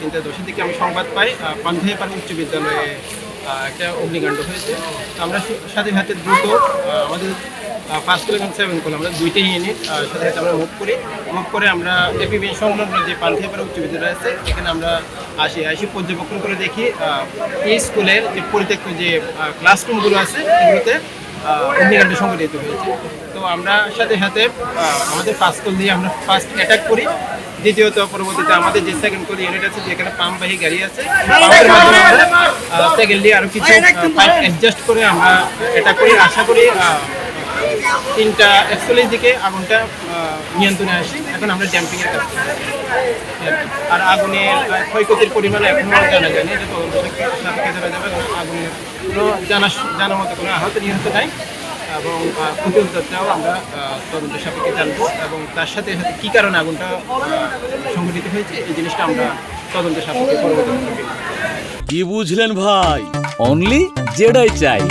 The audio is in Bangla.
3:10 দিকে আমি সংবাদ পাই পান্থেপাড়া উচ্চ বিদ্যালয়ে একটা অগ্নিকাণ্ড হয়েছে। তো আমরা সাথে সাথে দ্রুত আমাদের 5 কল এবং 7 কল আমরা দুইটাই ইউনিট সাথে সাথে আমরা মুভ করে আমরা এপিবি সংলগ্ন যে পান্থেপাড়া উচ্চ বিদ্যালয় আছে এখানে আমরা আসি পর্যবেক্ষণ করে দেখি এই স্কুলের যে পরিত্যক্ত যে ক্লাসরুমগুলো আছে এগুলোতে অগ্নিকাণ্ড সংঘটিত হয়েছে। তো আমরা সাথে সাথে আমাদের 5 কল দিয়ে আমরা ফার্স্ট অ্যাটাক করি। দ্বিতীয়ত পরবর্তীতে আমাদের যে সেকেন্ড কল ইউনিট আছে যেখানে পাম্পবাহী গাড়ি আছে পাম্পের মাধ্যমে আমরা সেকেন্ডলি আরও কিছু পাইপ অ্যাডজাস্ট করে আমরা অ্যাটাক করি। আশা করি 3:41 দিকে আগুনটা নিয়ন্ত্রণে আসি। এখন আমরা ড্যাম্পিংয়ের কাজ করছি। আর আগুনের ক্ষয়ক্ষতির পরিমাণ এখনও জানা যায়নি, এটা তদন্ত সাপেক্ষে জানা যাবে। আগুনের কোনো জানার মতো কোনো আহত নিহত নাই এবং ক্ষতিটাও আমরা তদন্ত সাপেক্ষে জানবো এবং তার সাথে সাথে কী কারণে আগুনটা সংঘটিত হয়েছে এই জিনিসটা আমরা তদন্ত সাপেক্ষে পরবর্তী। কি বুঝলেন ভাই? অনলি যেটাই চাই।